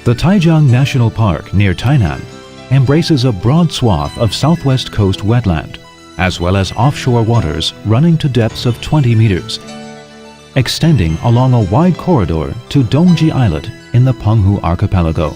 The Taijiang National Park near Tainan embraces a broad swath of southwest coast wetland, as well as offshore waters running to depths of 20 meters, extending along a wide corridor to Dongji Islet in the Penghu archipelago.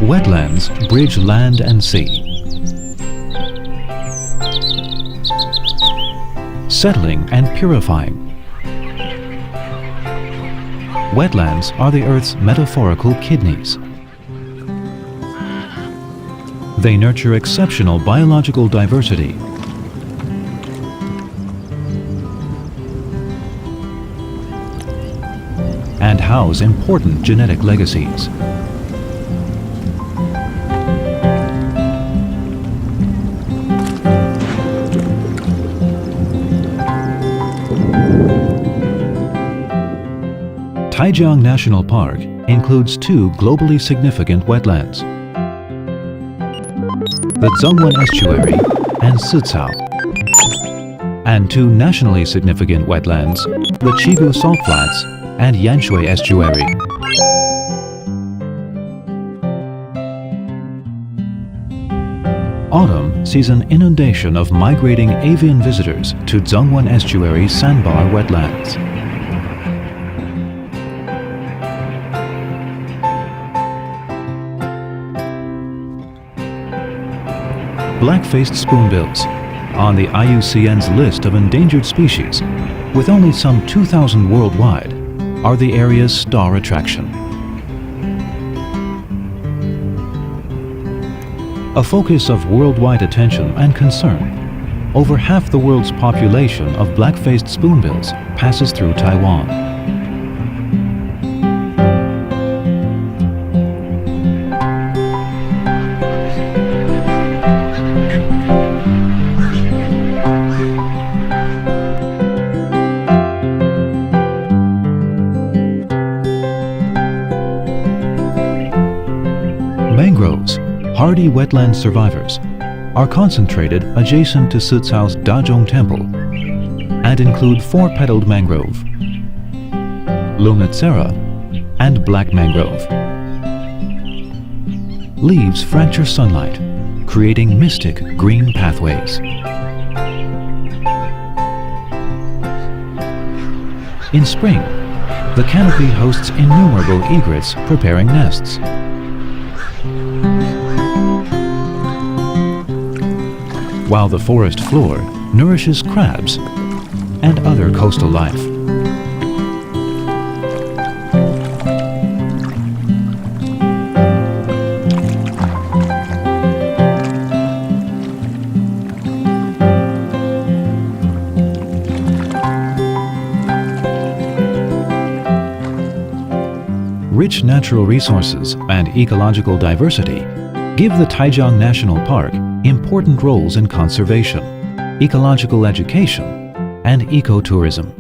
Wetlands bridge land and sea, settling and purifying. Wetlands are the Earth's metaphorical kidneys. They nurture exceptional biological diversity, and house important genetic legacies. Taijiang National Park includes two globally significant wetlands, the Zhongwen Estuary and Sicao, and two nationally significant wetlands, the Chigu Salt Flats and Yanshui Estuary. Autumn sees an inundation of migrating avian visitors to Zhongwen Estuary sandbar wetlands. Black-faced spoonbills, on the IUCN's list of endangered species, with only some 2,000 worldwide, are the area's star attraction. A focus of worldwide attention and concern, over half the world's population of black-faced spoonbills passes through Taiwan. Mangroves, hardy wetland survivors, are concentrated adjacent to Sicao's Dazhong Temple and include four-petaled mangrove, Lumicera, and black mangrove. Leaves fracture sunlight, creating mystic green pathways. In spring, the canopy hosts innumerable egrets preparing nests. While the forest floor nourishes crabs and other coastal life. Rich natural resources and ecological diversity give the Taijiang National Park important roles in conservation, ecological education, and ecotourism.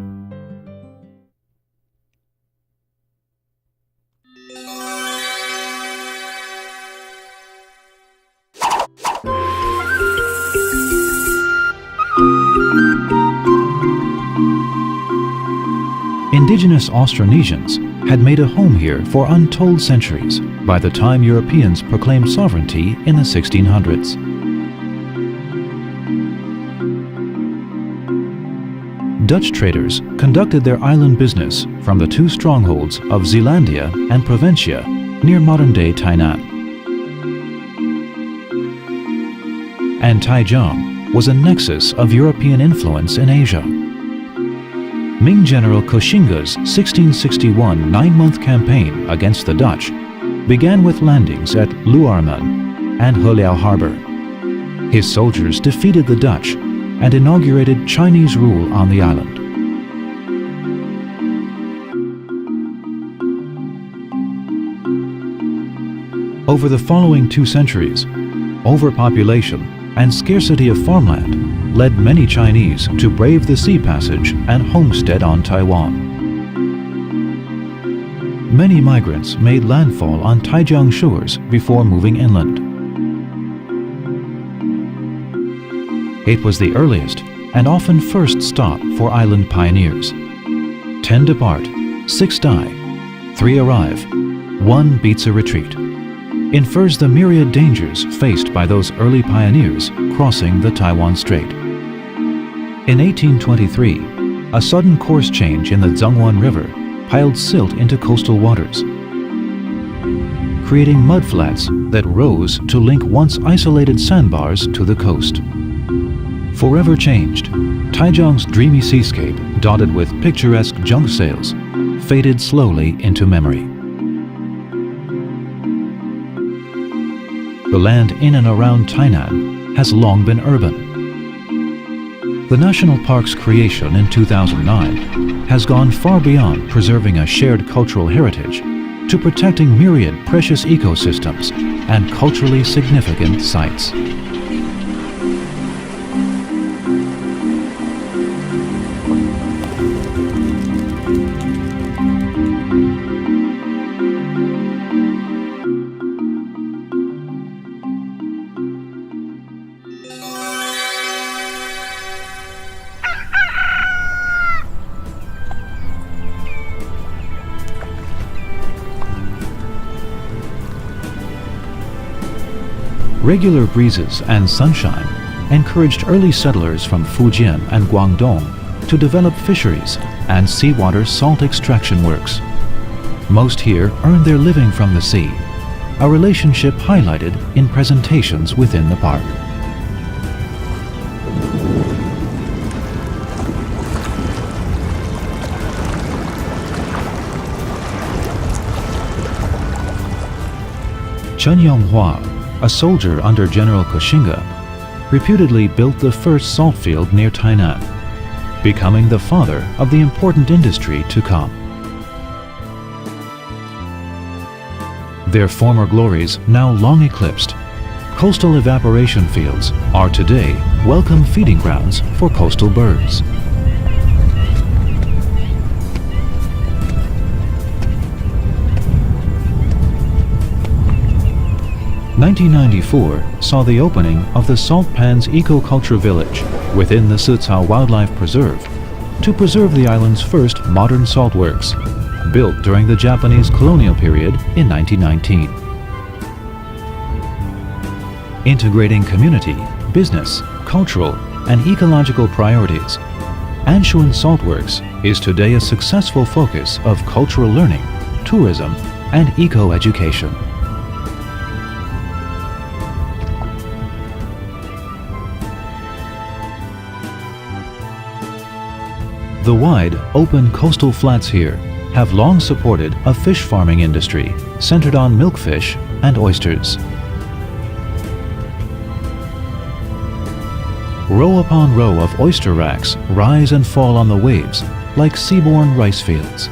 Indigenous Austronesians had made a home here for untold centuries by the time Europeans proclaimed sovereignty in the 1600s. Dutch traders conducted their island business from the two strongholds of Zeelandia and Provincia near modern-day Tainan. And Taijiang was a nexus of European influence in Asia. Ming General Koxinga's 1661 nine-month campaign against the Dutch began with landings at Luarman and Heliao Harbor. His soldiers defeated the Dutch and inaugurated Chinese rule on the island. Over the following 2 centuries, overpopulation and scarcity of farmland led many Chinese to brave the sea passage and homestead on Taiwan. many migrants made landfall on Taijiang shores before moving inland. It was the earliest and often first stop for island pioneers. 10 depart, 6 die, 3 arrive, 1 beats a retreat. Infers the myriad dangers faced by those early pioneers crossing the Taiwan Strait. In 1823, a sudden course change in the Zhengwan River piled silt into coastal waters, creating mudflats that rose to link once isolated sandbars to the coast. Forever changed, Taijiang's dreamy seascape, dotted with picturesque junk sails, faded slowly into memory. The land in and around Tainan has long been urban. The national park's creation in 2009 has gone far beyond preserving a shared cultural heritage to protecting myriad precious ecosystems and culturally significant sites. Regular breezes and sunshine encouraged early settlers from Fujian and Guangdong to develop fisheries and seawater salt extraction works. Most here earned their living from the sea, a relationship highlighted in presentations within the park. Chen Yonghua, a soldier under General Koxinga, reputedly built the first salt field near Tainan, becoming the father of the important industry to come. Their former glories now long eclipsed, coastal evaporation fields are today welcome feeding grounds for coastal birds. (1994) saw the opening of the Salt Pans Ecoculture Village within the Sicao Wildlife Preserve to preserve the island's first modern salt works, built during the Japanese colonial period in 1919. Integrating community, business, cultural, and ecological priorities, Anshuan Saltworks is today a successful focus of cultural learning, tourism, and eco-education. The wide, open coastal flats here have long supported a fish farming industry centered on milkfish and oysters. Row upon row of oyster racks rise and fall on the waves like seaborne rice fields.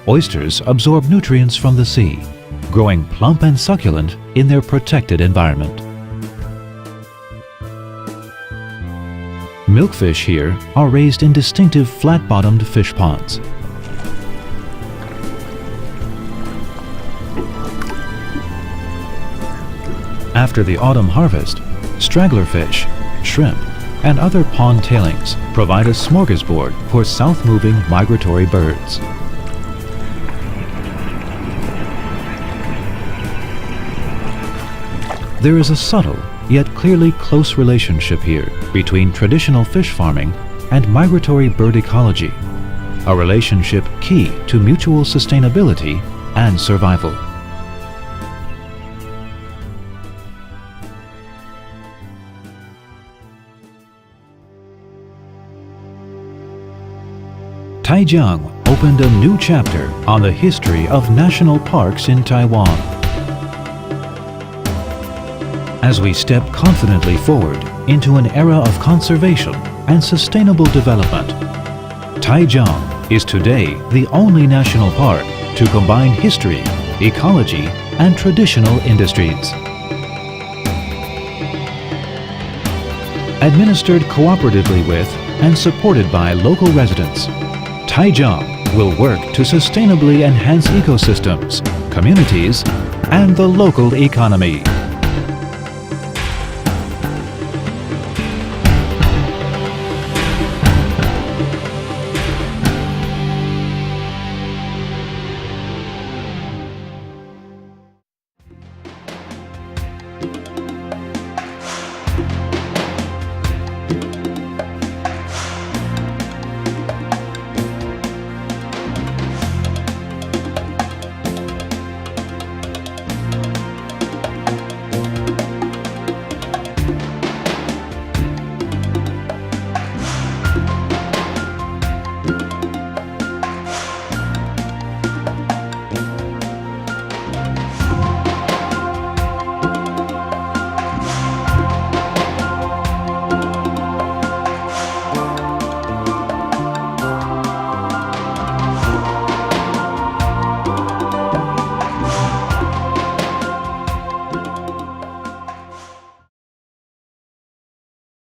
Oysters absorb nutrients from the sea, growing plump and succulent in their protected environment. Milkfish here are raised in distinctive flat-bottomed fish ponds. After the autumn harvest, straggler fish, shrimp, and other pond tailings provide a smorgasbord for south-moving migratory birds. There is a subtle yet clearly close relationship here between traditional fish farming and migratory bird ecology, a relationship key to mutual sustainability and survival. Taijiang opened a new chapter on the history of national parks in Taiwan. As we step confidently forward into an era of conservation and sustainable development, Taijiang is today the only national park to combine history, ecology, and traditional industries. Administered cooperatively with and supported by local residents, Taijiang will work to sustainably enhance ecosystems, communities, and the local economy.